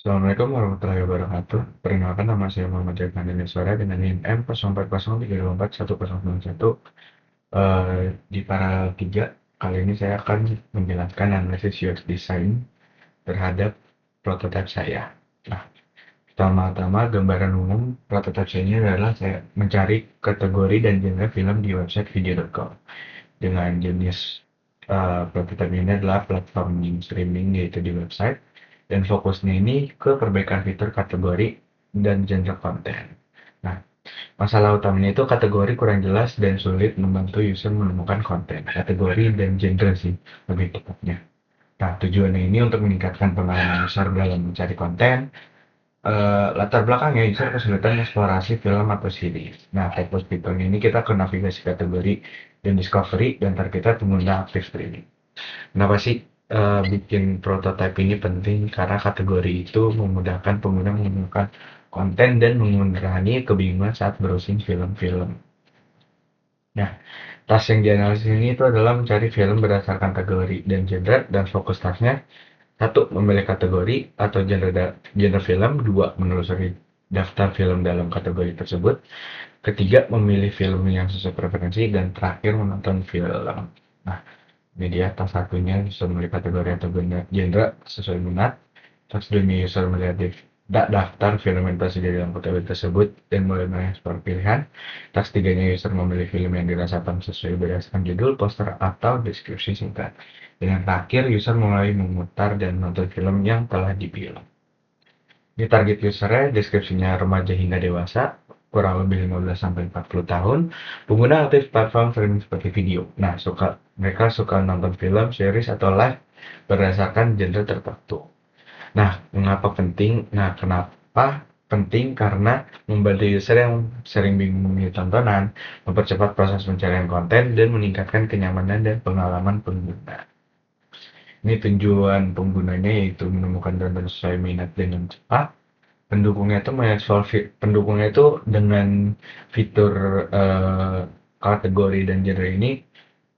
Assalamualaikum warahmatullahi wabarakatuh. Perkenalkan, nama saya Muhammad Jafar Suara dengan NIM M0403241091. Di para tiga, kali ini saya akan menjelaskan analisis UX design terhadap prototipe saya. Nah, pertama-tama gambaran umum prototipe saya ini adalah saya mencari kategori dan genre film di website video.com dengan jenis prototipe ini adalah platform streaming yaitu di website, dan fokusnya ini ke perbaikan fitur kategori dan genre konten. Nah, masalah utamanya itu kategori kurang jelas dan sulit membantu user menemukan konten, kategori dan genre sih lebih tepatnya. Nah, tujuannya ini untuk meningkatkan pengalaman user dalam mencari konten. Latar belakangnya user kesulitan eksplorasi film atau series. Nah, fokus fiturnya ini kita ke navigasi kategori dan discovery, dan targetnya pengguna aktif streaming. Kenapa sih bikin prototipe ini penting? Karena kategori itu memudahkan pengguna menemukan konten dan mengurangi kebingungan saat browsing film-film. Nah, task yang dianalisis ini itu adalah mencari film berdasarkan kategori dan genre, dan fokus tasknya: satu, memilih kategori atau genre film; dua, menelusuri daftar film dalam kategori tersebut; ketiga, memilih film yang sesuai preferensi; dan terakhir, menonton film. Nah, ini dia task satunya: user memilih kategori atau genre sesuai minat. Task 2-nya, user melihat daftar film yang tersedia dalam kategori tersebut dan mulai mengeksplor pilihan. Task 3-nya, user memilih film yang dirasakan sesuai berdasarkan judul, poster, atau deskripsi singkat. Dan yang terakhir, user mulai memutar dan menonton film yang telah dipilih. Di target usernya, deskripsinya remaja hingga dewasa, kurang lebih 15-40 tahun, pengguna aktif platform streaming seperti video. Nah, mereka suka nonton film, series, atau live berdasarkan genre tertentu. Nah, mengapa penting? Nah, kenapa penting? Karena membantu user yang sering bingung memilih tontonan, mempercepat proses pencarian konten, dan meningkatkan kenyamanan dan pengalaman pengguna. Ini tujuan penggunanya yaitu menemukan tonton sesuai minat dengan cepat. Pendukungnya itu dengan fitur kategori dan genre ini,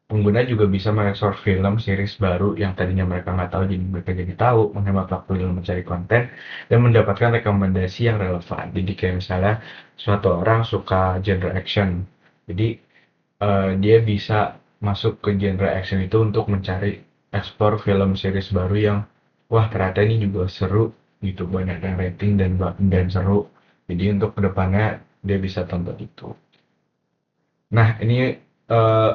pengguna juga bisa mengekspor film series baru yang tadinya mereka nggak tahu, jadi mereka jadi tahu, menghemat waktu dalam mencari konten, dan mendapatkan rekomendasi yang relevan. Jadi kayak misalnya suatu orang suka genre action, jadi dia bisa masuk ke genre action itu untuk mencari ekspor film series baru yang wah ternyata ini juga seru gitu, banyak yang rating dan seru. Jadi untuk kedepannya dia bisa tonton itu. Nah, ini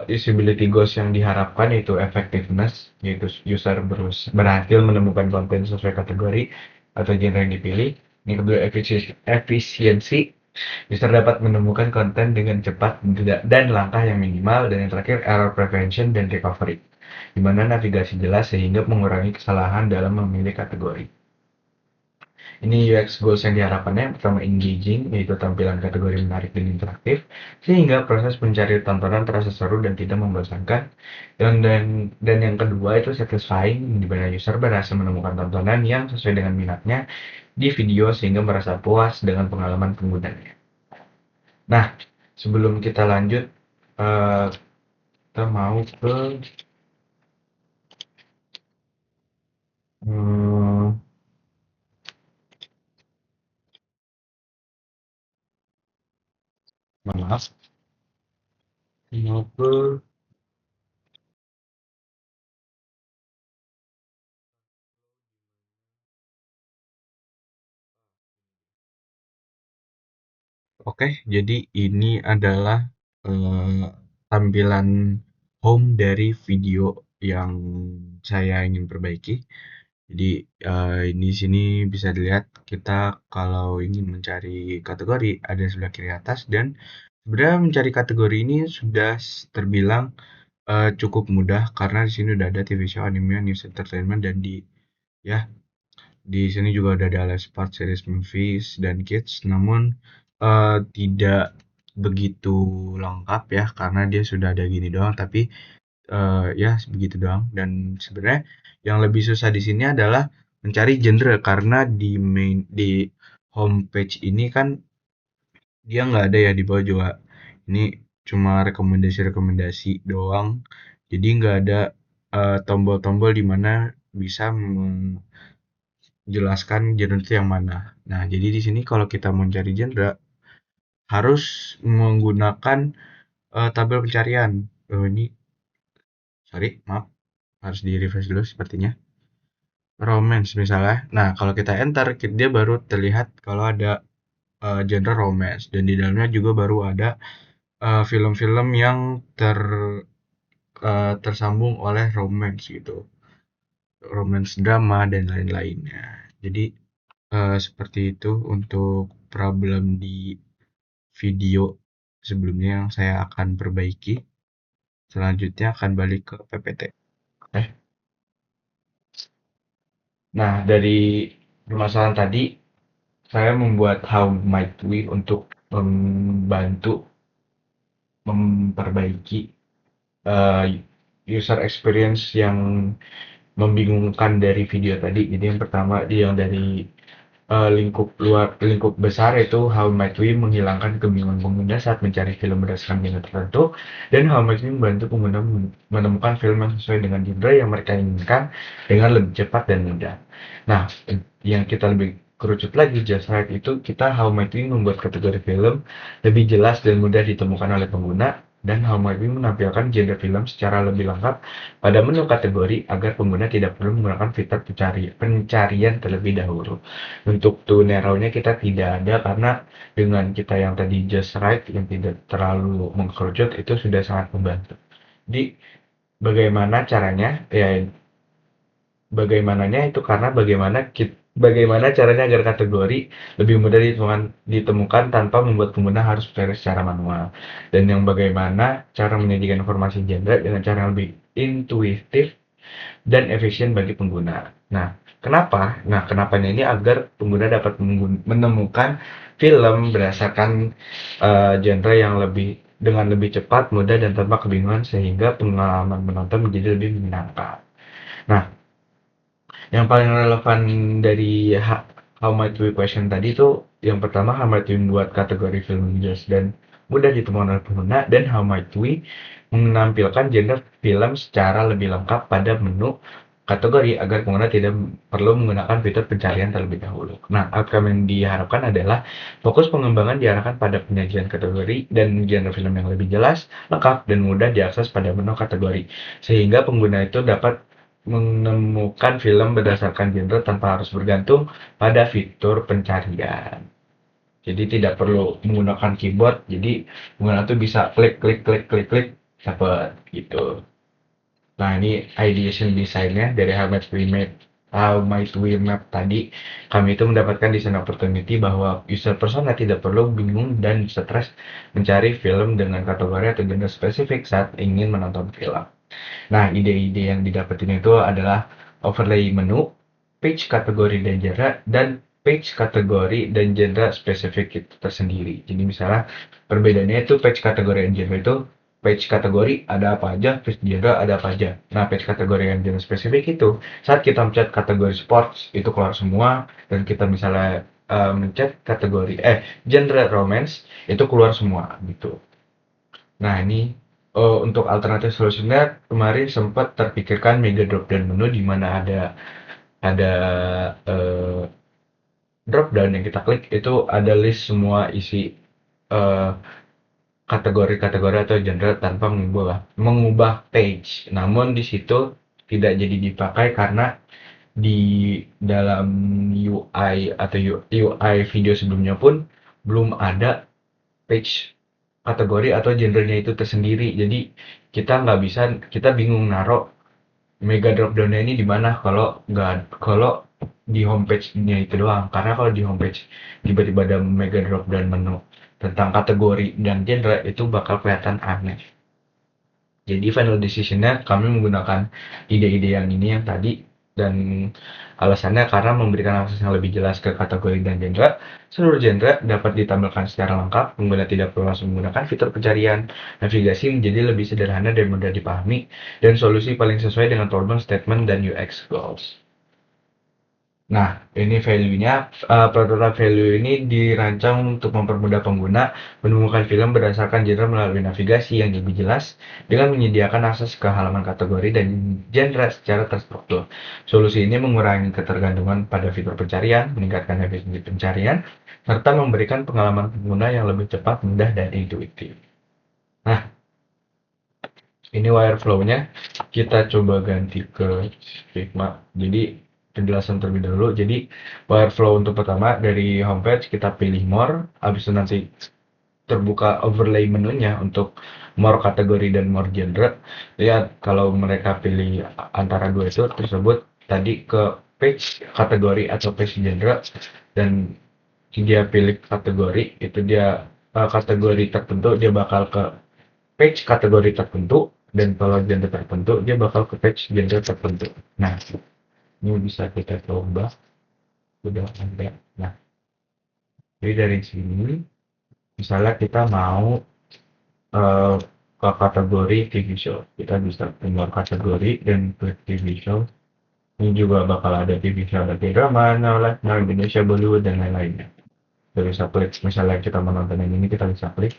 usability goals yang diharapkan yaitu effectiveness, yaitu user berhasil menemukan konten sesuai kategori atau genre yang dipilih. Ini kedua, efisiensi, user dapat menemukan konten dengan cepat dan langkah yang minimal. Dan yang terakhir, error prevention dan recovery, di mana navigasi jelas sehingga mengurangi kesalahan dalam memilih kategori. Ini UX goals yang diharapkannya: yang pertama, engaging, yaitu tampilan kategori menarik dan interaktif, sehingga proses pencarian tontonan terasa seru dan tidak membosankan. Dan yang kedua itu satisfying, di mana user berhasil menemukan tontonan yang sesuai dengan minatnya di video sehingga merasa puas dengan pengalaman penggunanya. Nah, sebelum kita lanjut, eh, kita hmm, maaf, mau ke Oke, jadi ini adalah tampilan home dari video yang saya ingin perbaiki. Jadi di sini bisa dilihat kita kalau ingin mencari kategori ada sebelah kiri atas, dan sebenarnya mencari kategori ini sudah terbilang cukup mudah karena di sini udah ada TV show, anime, news, entertainment, dan ya di sini juga udah ada live sport, series, movies, dan kids. Namun tidak begitu lengkap ya, karena dia sudah ada gini doang. Tapi ya begitu doang. Dan sebenarnya yang lebih susah di sini adalah mencari genre, karena di homepage ini kan dia nggak ada ya, di bawah juga ini cuma rekomendasi-rekomendasi doang. Jadi nggak ada tombol-tombol di mana bisa jelaskan genre itu yang mana. Nah, jadi di sini kalau kita mau cari genre harus menggunakan tabel pencarian. Ini sorry, maaf, harus di refresh dulu sepertinya. Romance misalnya. Nah, kalau kita enter, dia baru terlihat kalau ada genre romance dan di dalamnya juga baru ada film-film yang tersambung oleh romance gitu, romance drama dan lain-lainnya. Jadi seperti itu untuk problem di video sebelumnya yang saya akan perbaiki. Selanjutnya akan balik ke PPT. Eh, nah dari permasalahan tadi saya membuat How Might We untuk membantu memperbaiki eh, user experience yang membingungkan dari video tadi. Jadi yang pertama yang dari lingkup besar itu How Might We menghilangkan kebingungan pengguna saat mencari film berdasarkan genre tertentu, dan How Might We membantu pengguna menemukan film yang sesuai dengan genre yang mereka inginkan dengan lebih cepat dan mudah. Nah, yang kita lebih kerucut lagi Just Right itu kita How Might We membuat kategori film lebih jelas dan mudah ditemukan oleh pengguna, dan How Might We menampilkan genre film secara lebih lengkap pada menu kategori agar pengguna tidak perlu menggunakan fitur pencarian terlebih dahulu. Untuk to narrow-nya kita tidak ada karena dengan kita yang tadi just right yang tidak terlalu mengkerucut itu sudah sangat membantu. Jadi bagaimana caranya? Ya bagaimananya itu karena bagaimana caranya agar kategori lebih mudah ditemukan tanpa membuat pengguna harus mencari secara manual. Dan yang bagaimana cara menyajikan informasi genre dengan cara yang lebih intuitif dan efisien bagi pengguna. Nah, kenapa? Nah, kenapanya ini agar pengguna dapat menemukan film berdasarkan genre yang dengan lebih cepat, mudah, dan tanpa kebingungan sehingga pengalaman menonton menjadi lebih menyenangkan. Nah, yang paling relevan dari How Might We Question tadi itu yang pertama How Might We membuat kategori film jelas dan mudah ditemukan oleh pengguna, dan How Might We menampilkan genre film secara lebih lengkap pada menu kategori agar pengguna tidak perlu menggunakan fitur pencarian terlebih dahulu. Nah, outcome yang diharapkan adalah fokus pengembangan diarahkan pada penyajian kategori dan genre film yang lebih jelas, lengkap, dan mudah diakses pada menu kategori, sehingga pengguna itu dapat menemukan film berdasarkan genre tanpa harus bergantung pada fitur pencarian. Jadi tidak perlu menggunakan keyboard, jadi pengguna tuh bisa klik klik klik klik klik dapat gitu. Nah, ini ideation desainnya dari How Might We Map tadi. Kami itu mendapatkan desain opportunity bahwa user persona tidak perlu bingung dan stres mencari film dengan kategori atau genre spesifik saat ingin menonton film. Nah, ide-ide yang didapetin itu adalah overlay menu, page kategori dan genre, dan page kategori dan genre spesifik itu tersendiri. Jadi misalnya perbedaannya itu page kategori dan genre itu page kategori ada apa aja, page genre ada apa aja. Nah, page kategori yang genre spesifik itu saat kita mencet kategori sports itu keluar semua, dan kita misalnya mencet kategori genre romance itu keluar semua gitu. Nah, ini untuk alternatif solusinya kemarin sempat terpikirkan mega drop down menu di mana ada eh, drop down yang kita klik itu ada list semua isi eh, kategori-kategori atau genre tanpa mengubah page. Namun di situ tidak jadi dipakai karena di dalam UI atau UI video sebelumnya pun belum ada page kategori atau genrenya itu tersendiri. Jadi kita bingung naruh mega drop down-nya ini di mana kalau di homepage-nya itu doang. Karena kalau di homepage tiba-tiba ada mega drop down menu tentang kategori dan genre itu bakal kelihatan aneh. Jadi final decision-nya kami menggunakan ide-ide yang ini yang tadi, dan alasannya karena memberikan akses yang lebih jelas ke kategori dan genre. Seluruh genre dapat ditampilkan secara lengkap, pengguna tidak perlu langsung menggunakan fitur pencarian. Navigasi menjadi lebih sederhana dan mudah dipahami, dan solusi paling sesuai dengan problem statement dan UX goals. Nah, ini value-nya, prototype value ini dirancang untuk mempermudah pengguna menemukan film berdasarkan genre melalui navigasi yang lebih jelas dengan menyediakan akses ke halaman kategori dan genre secara terstruktur. Solusi ini mengurangi ketergantungan pada fitur pencarian, meningkatkan efisiensi pencarian, serta memberikan pengalaman pengguna yang lebih cepat, mudah, dan intuitif. Nah, ini wireflow-nya kita coba ganti ke Figma. Jadi penjelasan terlebih dahulu. Jadi wireflow untuk pertama dari homepage kita pilih more, habis itu nanti terbuka overlay menunya untuk more kategori dan more genre. Lihat kalau mereka pilih antara dua itu tersebut tadi ke page kategori atau page genre dan dia pilih kategori itu dia kategori tertentu dia bakal ke page kategori tertentu dan kalau genre tertentu dia bakal ke page genre tertentu. Nah, ini bisa kita coba sudah ada. Nah, jadi dari sini misalnya kita mau eh, ke kategori TV show, kita bisa keluar kategori dan klik TV show. Ini juga bakal ada TV show, ada drama, nah Indonesia, Bollywood dan lain-lainnya. Kita bisa klik, misalnya kita menonton yang ini kita bisa klik.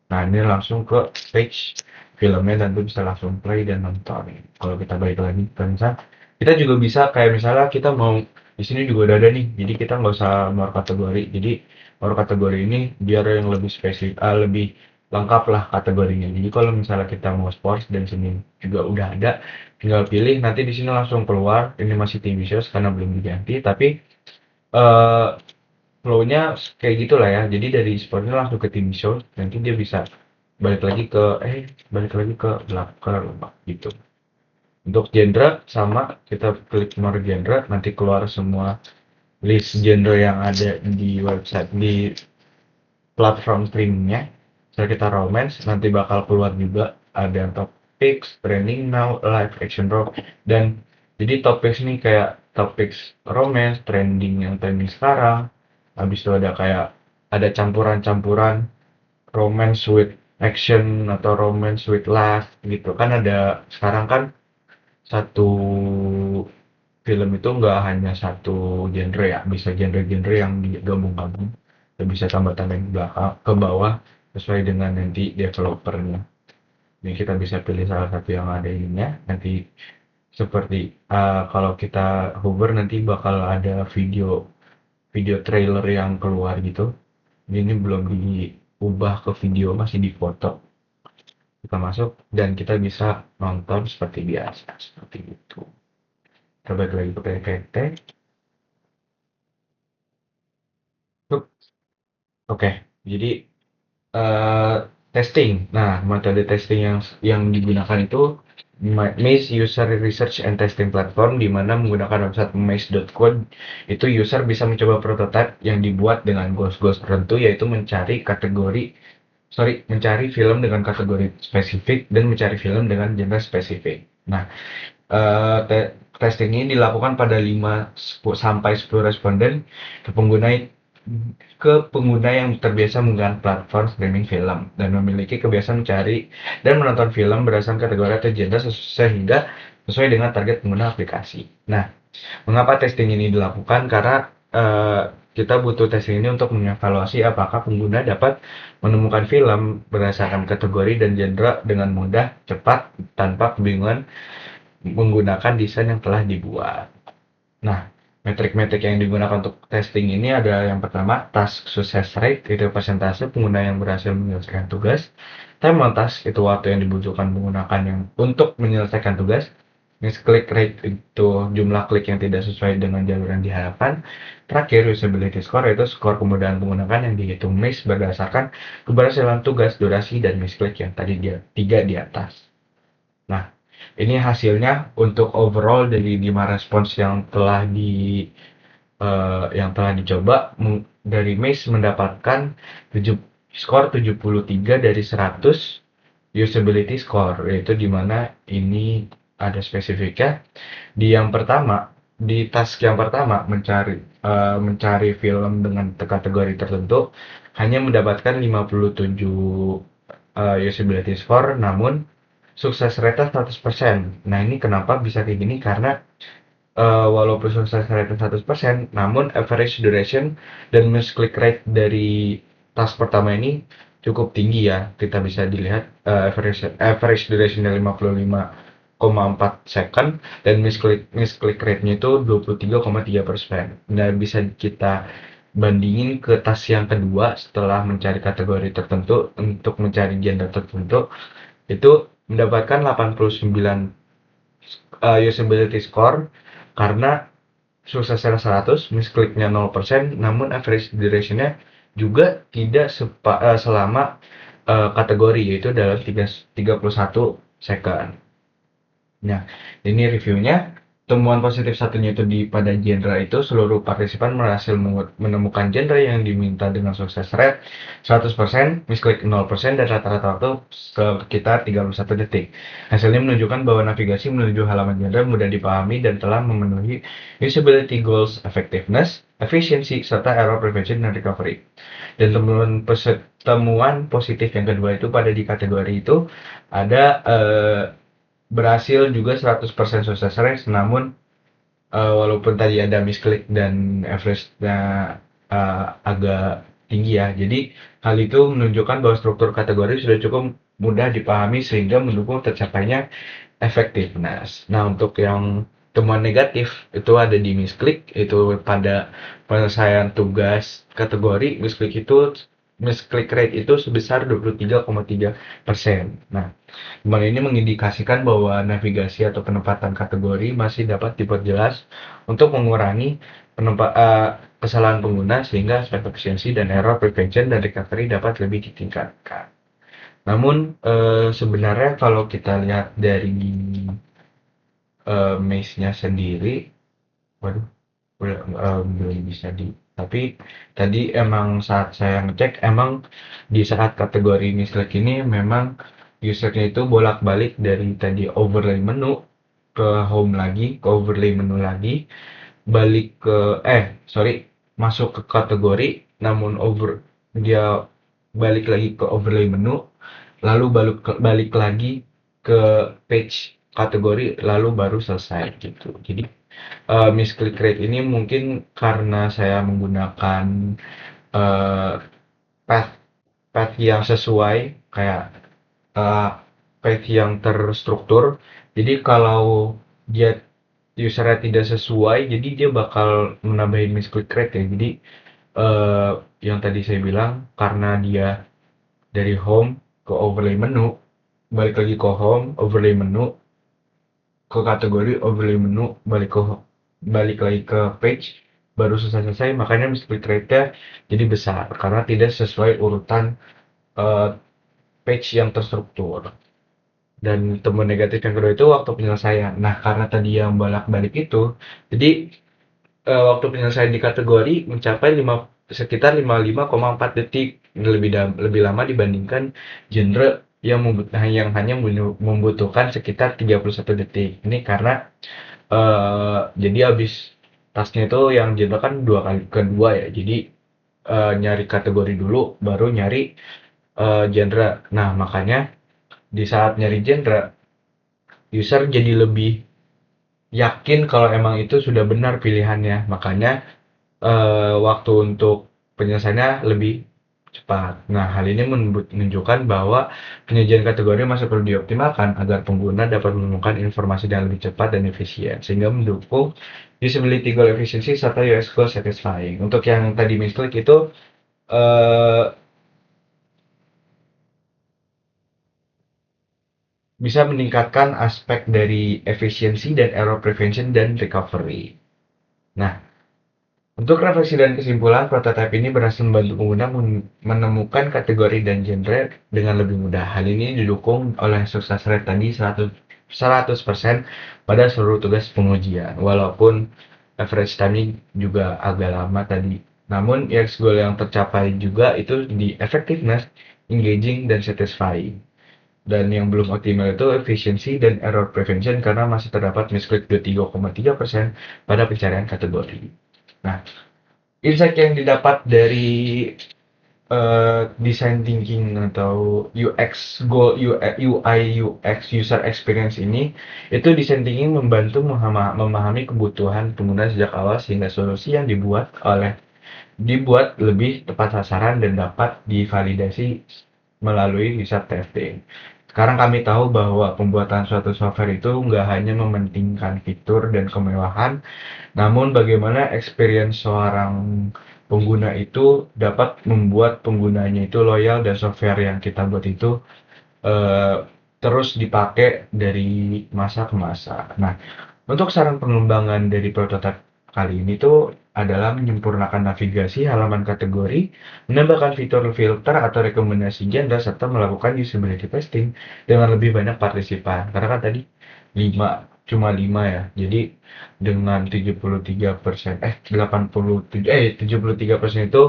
Nah, ini langsung ke page filmnya dan tuh bisa langsung play dan nonton. Kalau kita balik lagi ke misal, kita juga bisa kayak misalnya kita mau di sini juga udah ada nih. Jadi kita nggak usah nomor kategori. Jadi nomor kategori ini biar yang lebih spesifik, lebih lengkap lah kategorinya. Jadi kalau misalnya kita mau sports dan sini juga udah ada, tinggal pilih. Nanti di sini langsung keluar. Ini masih TV shows karena belum diganti. Tapi eh flow-nya kayak gitulah ya. Jadi dari sportnya langsung ke TV show. Nanti dia bisa balik lagi ke balik lagi ke belakang gitu. Untuk genre sama kita klik more genre nanti keluar semua list genre yang ada di website di platform streamingnya. Misalnya kita romance nanti bakal keluar juga ada topics trending now live action rock dan jadi topics nih kayak topics romance trending yang trending sekarang. Habis itu ada kayak ada campuran-campuran romance with action atau romance with love gitu kan ada sekarang kan satu film itu nggak hanya satu genre ya bisa genre-genre yang digabung-gabung dan bisa tambah-tambah yang belakang ke bawah sesuai dengan nanti developernya. Ini kita bisa pilih salah satu yang ada ininya nanti seperti kalau kita hover nanti bakal ada video video trailer yang keluar gitu. Ini belum diubah ke video masih di foto. Kita masuk dan kita bisa nonton seperti biasa seperti itu. Kita balik lagi ke PPT. Oke, jadi eh, testing. Nah, metode testing yang digunakan itu Maze User Research and Testing Platform di mana menggunakan website maze.code itu user bisa mencoba prototipe yang dibuat dengan goals-goals tertentu yaitu mencari film dengan kategori spesifik dan mencari film dengan genre spesifik. Nah, testing ini dilakukan pada 5 sampai 10 responden ke pengguna ke pengguna yang terbiasa menggunakan platform streaming film dan memiliki kebiasaan mencari dan menonton film berdasarkan kategori atau genre sehingga sesuai dengan target pengguna aplikasi. Nah, mengapa testing ini dilakukan? Karena kita butuh testing ini untuk mengevaluasi apakah pengguna dapat menemukan film berdasarkan kategori dan genre dengan mudah, cepat, tanpa kebingungan menggunakan desain yang telah dibuat. Nah, metrik-metrik yang digunakan untuk testing ini ada yang pertama, task success rate, itu persentase pengguna yang berhasil menyelesaikan tugas. Time on task, itu waktu yang dibutuhkan menggunakan yang untuk menyelesaikan tugas. Miss click rate, itu jumlah klik yang tidak sesuai dengan jalur yang diharapkan. Terakhir, usability score, itu skor kemudahan menggunakan yang dihitung miss berdasarkan keberhasilan tugas, durasi, dan miss click yang tadi dia 3 di atas. Nah, ini hasilnya untuk overall dari 5 respons yang telah dicoba dari Maze mendapatkan skor 73 dari 100 usability score yaitu di mana ini ada spesifiknya di yang pertama di task yang pertama mencari film dengan kategori tertentu hanya mendapatkan 57 usability score namun sukses rate 100%. Nah, ini kenapa bisa kayak gini? Karena walaupun success rate 100%, namun average duration dan misclick rate dari task pertama ini cukup tinggi ya. Kita bisa dilihat average duration 55,4 second dan misclick rate-nya itu 23,3%. Nah, bisa kita bandingin ke task yang kedua setelah mencari kategori tertentu untuk mencari genre tertentu, itu mendapatkan 89 usability score karena sukses rate 100, miskliknya 0%, namun average duration-nya juga tidak selama kategori, yaitu dalam 31 second. Nah, ini reviewnya. Temuan positif satunya itu pada genre itu, seluruh partisipan berhasil menemukan genre yang diminta dengan sukses rate 100%, misklik 0%, dan rata-rata waktu sekitar 31 detik. Hasilnya menunjukkan bahwa navigasi menuju halaman genre mudah dipahami dan telah memenuhi usability goals, effectiveness, efficiency, serta error prevention dan recovery. Dan temuan positif yang kedua itu pada di kategori itu ada berhasil juga 100% sukses rate, namun walaupun tadi ada misklik dan average-nya agak tinggi ya. Jadi hal itu menunjukkan bahwa struktur kategori sudah cukup mudah dipahami sehingga mendukung tercapainya effectiveness. Nah, untuk yang temuan negatif itu ada di misklik, itu pada penyelesaian tugas kategori misklik rate itu sebesar 23,3%. Nah, temuan ini mengindikasikan bahwa navigasi atau penempatan kategori masih dapat diperjelas untuk mengurangi kesalahan pengguna sehingga aspek efisiensi dan error prevention dan recovery dapat lebih ditingkatkan. Namun sebenarnya kalau kita lihat dari maze-nya sendiri, waduh, belum bisa tapi tadi emang saat saya ngecek, emang di saat kategori mislike ini memang usernya itu bolak-balik dari tadi overlay menu ke home lagi, ke overlay menu lagi, balik ke masuk ke kategori, namun dia balik lagi ke overlay menu, lalu balik lagi ke page kategori, lalu baru selesai gitu. Jadi misclick rate ini mungkin karena saya menggunakan uh, path path yang sesuai, kayak path yang terstruktur. Jadi kalau dia usernya tidak sesuai, jadi dia bakal menambahin misclick rate ya. Jadi yang tadi saya bilang, karena dia dari home ke overlay menu, balik lagi ke home, overlay menu, ke kategori, overlay menu, balik lagi ke page, baru selesai, makanya misclick rate-nya jadi besar karena tidak sesuai urutan page yang terstruktur. Dan temuan negatif yang kedua itu waktu penyelesaian. Nah, karena tadi yang bolak-balik itu, jadi waktu penyelesaian di kategori mencapai sekitar 55,4 detik, lebih lama dibandingkan genre yang hanya membutuhkan sekitar 31 detik. Ini karena jadi habis tasnya itu yang genre kan kedua ya. Jadi nyari kategori dulu, baru nyari genre. Nah, makanya di saat nyari genre, user jadi lebih yakin kalau emang itu sudah benar pilihannya. Makanya waktu untuk penyelesaiannya lebih cepat. Nah, hal ini menunjukkan bahwa penyajian kategori masih perlu dioptimalkan agar pengguna dapat menemukan informasi dengan lebih cepat dan efisien, sehingga mendukung usability goal efficiency serta UX goal satisfying. Untuk yang tadi misklik itu eh, bisa meningkatkan aspek dari efisiensi dan error prevention dan recovery. Nah, untuk refleksi dan kesimpulan, prototipe ini berhasil membantu pengguna menemukan kategori dan genre dengan lebih mudah. Hal ini didukung oleh sukses rate tadi 100% pada seluruh tugas pengujian, walaupun average time juga agak lama tadi. Namun, UX goal yang tercapai juga itu di effectiveness, engaging, dan satisfying. Dan yang belum optimal itu efisiensi dan error prevention karena masih terdapat misklik 23,3% pada pencarian kategori. Nah, insight yang didapat dari design thinking atau UI UX user experience ini itu design thinking membantu memahami kebutuhan pengguna sejak awal sehingga solusi yang dibuat lebih tepat sasaran dan dapat divalidasi melalui riset testing. Sekarang kami tahu bahwa pembuatan suatu software itu nggak hanya mementingkan fitur dan kemewahan, namun bagaimana experience seorang pengguna itu dapat membuat penggunanya itu loyal dan software yang kita buat itu eh, terus dipakai dari masa ke masa. Nah, untuk saran pengembangan dari prototipe kali ini tuh adalah menyempurnakan navigasi halaman kategori, menambahkan fitur filter atau rekomendasi genre, serta melakukan usability testing dengan lebih banyak partisipan. Karena kan tadi 5, cuma 5 ya. Jadi dengan 73%, 73% itu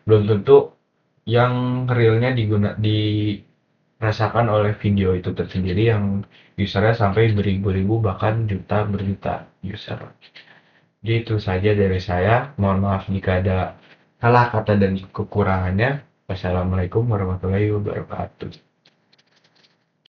belum tentu yang realnya dirasakan oleh video itu tersendiri yang usernya sampai beribu-ribu bahkan juta berjuta user. Jadi itu saja dari saya. Mohon maaf jika ada salah kata dan kekurangannya. Wassalamualaikum warahmatullahi wabarakatuh.